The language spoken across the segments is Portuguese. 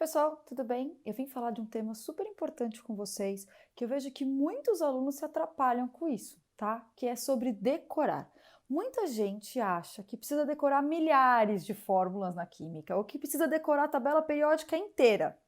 pessoal, tudo bem? Eu vim falar de um tema super importante com vocês, que eu vejo que muitos alunos se atrapalham com isso, tá? Que é sobre decorar. Muita gente acha que precisa decorar milhares de fórmulas na química ou que precisa decorar a tabela periódica inteira.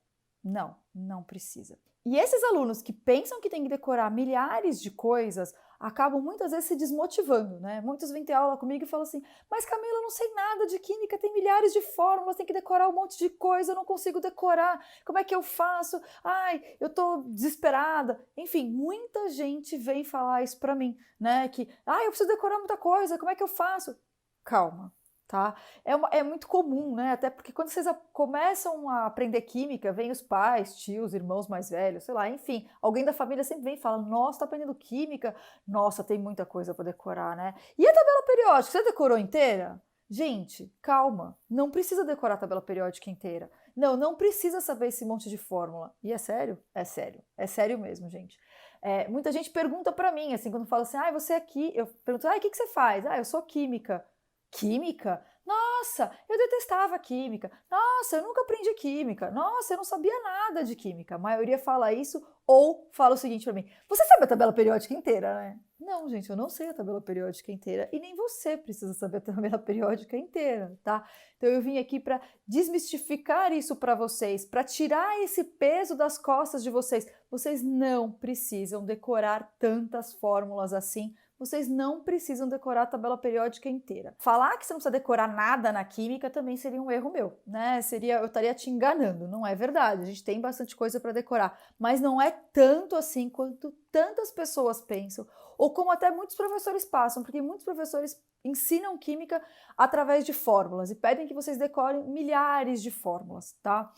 Não, não precisa. E esses alunos que pensam que tem que decorar milhares de coisas acabam muitas vezes se desmotivando, né? Muitos vêm ter aula comigo e falam assim: mas Camila, eu não sei nada de química, tem milhares de fórmulas, tem que decorar um monte de coisa, eu não consigo decorar, como é que eu faço? Ai, eu tô desesperada. Enfim, muita gente vem falar isso pra mim, né? Que, eu preciso decorar muita coisa, como é que eu faço? Calma. Tá? É muito comum, né? Até porque quando vocês começam a aprender química, vem os pais, tios, irmãos mais velhos, sei lá, enfim, alguém da família sempre vem e fala: Nossa, tá aprendendo química? Nossa, tem muita coisa para decorar, né? E a tabela periódica, você decorou inteira? Gente, calma, não precisa decorar a tabela periódica inteira. Não, não precisa saber esse monte de fórmula. E é sério? É sério mesmo, gente. Muita gente pergunta para mim, assim, quando fala assim: você é aqui, eu pergunto: o que você faz? Eu sou química. Química? Nossa, eu detestava química. Nossa, eu nunca aprendi química. Nossa, eu não sabia nada de química. A maioria fala isso ou fala o seguinte para mim: você sabe a tabela periódica inteira, né? Não, gente, eu não sei a tabela periódica inteira e nem você precisa saber a tabela periódica inteira, tá? Então eu vim aqui para desmistificar isso para vocês, para tirar esse peso das costas de vocês. Vocês não precisam decorar tantas fórmulas assim. Vocês não precisam decorar a tabela periódica inteira. Falar que você não precisa decorar nada na química também seria um erro meu, né? Eu estaria te enganando, não é verdade. A gente tem bastante coisa para decorar, mas não é tanto assim quanto tantas pessoas pensam, ou como até muitos professores passam, porque muitos professores ensinam química através de fórmulas e pedem que vocês decorem milhares de fórmulas, tá?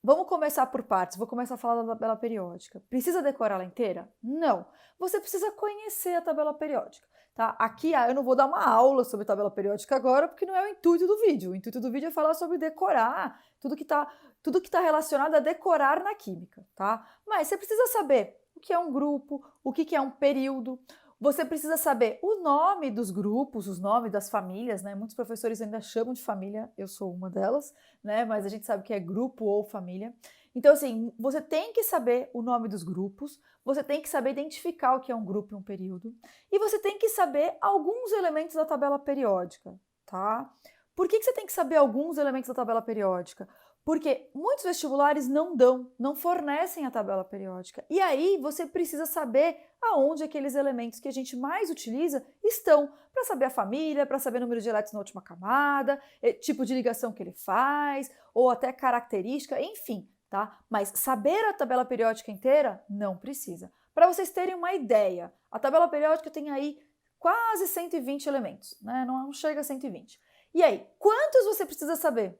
Vamos começar por partes, vou começar a falar da tabela periódica. Precisa decorar ela inteira? Não. Você precisa conhecer a tabela periódica, tá? Aqui eu não vou dar uma aula sobre tabela periódica agora, porque não é o intuito do vídeo. O intuito do vídeo é falar sobre decorar, tudo que tá relacionado a decorar na química, tá? Mas você precisa saber o que é um grupo, o que é um período. Você precisa saber o nome dos grupos, os nomes das famílias, né? Muitos professores ainda chamam de família, eu sou uma delas, né? Mas a gente sabe que é grupo ou família. Então, assim, você tem que saber o nome dos grupos, você tem que saber identificar o que é um grupo e um período, e você tem que saber alguns elementos da tabela periódica, tá? Por que você tem que saber alguns elementos da tabela periódica? Porque muitos vestibulares não fornecem a tabela periódica. E aí você precisa saber aonde aqueles elementos que a gente mais utiliza estão, para saber a família, para saber o número de elétrons na última camada, tipo de ligação que ele faz, ou até característica, enfim, tá? Mas saber a tabela periódica inteira não precisa. Para vocês terem uma ideia, a tabela periódica tem aí quase 120 elementos, né? Não chega a 120. E aí, quantos você precisa saber?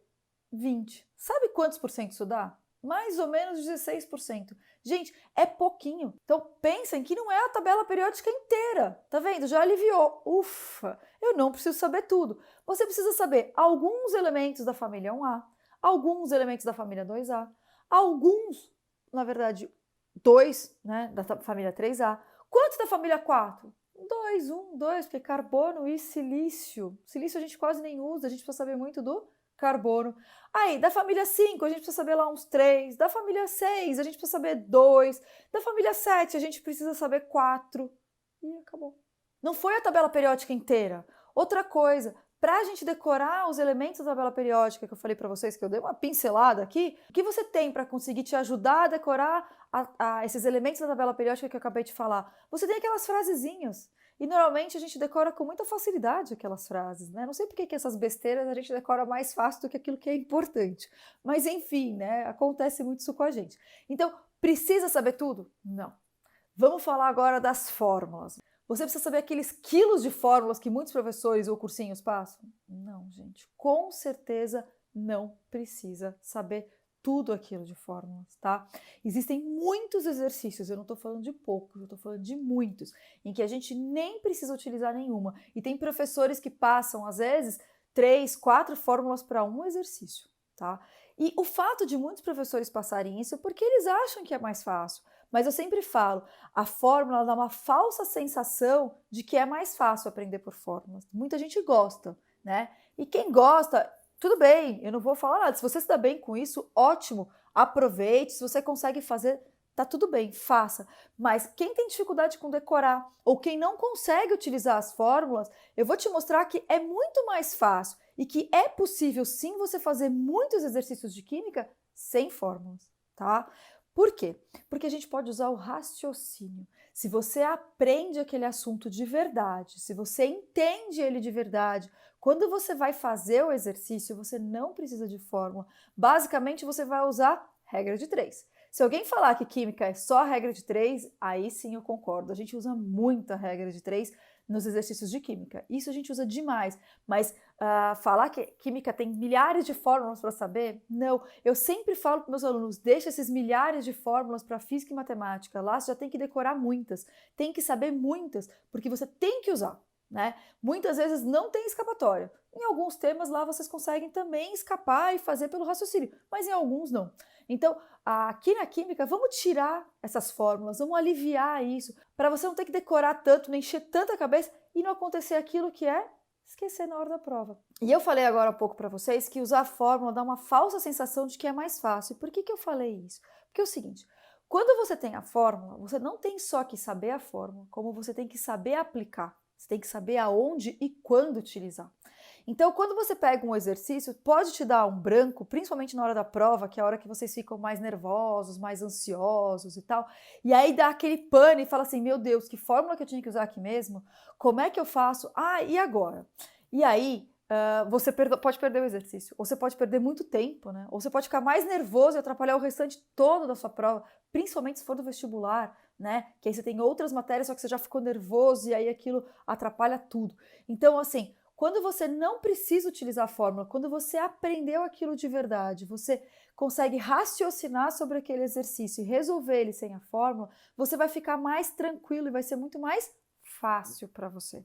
20. Sabe quantos por cento isso dá? Mais ou menos 16%. Gente, é pouquinho. Então pensem que não é a tabela periódica inteira. Tá vendo? Já aliviou. Ufa! Eu não preciso saber tudo. Você precisa saber alguns elementos da família 1A, alguns elementos da família 2A, alguns, na verdade, 2, né, da família 3A. Quantos da família 4? 2, 1, 2, porque carbono e silício. Silício a gente quase nem usa, a gente precisa saber muito do carbono. Aí, da família 5, a gente precisa saber lá uns 3. Da família 6, a gente precisa saber 2. Da família 7, a gente precisa saber 4. E acabou. Não foi a tabela periódica inteira. Outra coisa, para a gente decorar os elementos da tabela periódica que eu falei para vocês, que eu dei uma pincelada aqui, o que você tem para conseguir te ajudar a decorar esses elementos da tabela periódica que eu acabei de falar? Você tem aquelas frasezinhas. E normalmente a gente decora com muita facilidade aquelas frases, né? Não sei por que essas besteiras a gente decora mais fácil do que aquilo que é importante. Mas enfim, né? Acontece muito isso com a gente. Então, precisa saber tudo? Não. Vamos falar agora das fórmulas. Você precisa saber aqueles quilos de fórmulas que muitos professores ou cursinhos passam? Não, gente. Com certeza não precisa saber tudo aquilo de fórmulas, tá? Existem muitos exercícios, eu não estou falando de poucos, eu estou falando de muitos, em que a gente nem precisa utilizar nenhuma. E tem professores que passam, às vezes, 3, 4 fórmulas para um exercício, tá? E o fato de muitos professores passarem isso é porque eles acham que é mais fácil. Mas eu sempre falo, a fórmula dá uma falsa sensação de que é mais fácil aprender por fórmulas. Muita gente gosta, né? E quem gosta, tudo bem, eu não vou falar nada. Se você se dá bem com isso, ótimo. aproveite, se você consegue fazer, tá tudo bem, faça. Mas quem tem dificuldade com decorar ou quem não consegue utilizar as fórmulas, eu vou te mostrar que é muito mais fácil e que é possível sim você fazer muitos exercícios de química sem fórmulas, tá? Por quê? Porque a gente pode usar o raciocínio. Se você aprende aquele assunto de verdade, se você entende ele de verdade, quando você vai fazer o exercício, você não precisa de fórmula. Basicamente, você vai usar regra de 3. Se alguém falar que química é só a regra de 3, aí sim eu concordo. A gente usa muita regra de 3 nos exercícios de química. Isso a gente usa demais. Mas falar que química tem milhares de fórmulas para saber, não. Eu sempre falo para meus alunos, deixa esses milhares de fórmulas para física e matemática. Lá você já tem que decorar muitas, tem que saber muitas, porque você tem que usar. Né? Muitas vezes não tem escapatória. Em alguns temas lá vocês conseguem também escapar e fazer pelo raciocínio, mas em alguns não. Então, aqui na química, vamos tirar essas fórmulas, vamos aliviar isso, para você não ter que decorar tanto, nem encher tanta cabeça e não acontecer aquilo que é esquecer na hora da prova. E eu falei agora há pouco para vocês que usar a fórmula dá uma falsa sensação de que é mais fácil. Por que eu falei isso? Porque é o seguinte, quando você tem a fórmula, você não tem só que saber a fórmula, como você tem que saber aplicar. Você tem que saber aonde e quando utilizar. Então, quando você pega um exercício, pode te dar um branco, principalmente na hora da prova, que é a hora que vocês ficam mais nervosos, mais ansiosos e tal, e aí dá aquele pane e fala assim, meu Deus, que fórmula que eu tinha que usar aqui mesmo? Como é que eu faço? Ah, e agora? E aí, você pode perder o exercício, ou você pode perder muito tempo, né? Ou você pode ficar mais nervoso e atrapalhar o restante todo da sua prova, principalmente se for do vestibular, né? Que aí você tem outras matérias, só que você já ficou nervoso e aí aquilo atrapalha tudo. Então, assim, quando você não precisa utilizar a fórmula, quando você aprendeu aquilo de verdade, você consegue raciocinar sobre aquele exercício e resolver ele sem a fórmula, você vai ficar mais tranquilo e vai ser muito mais fácil para você.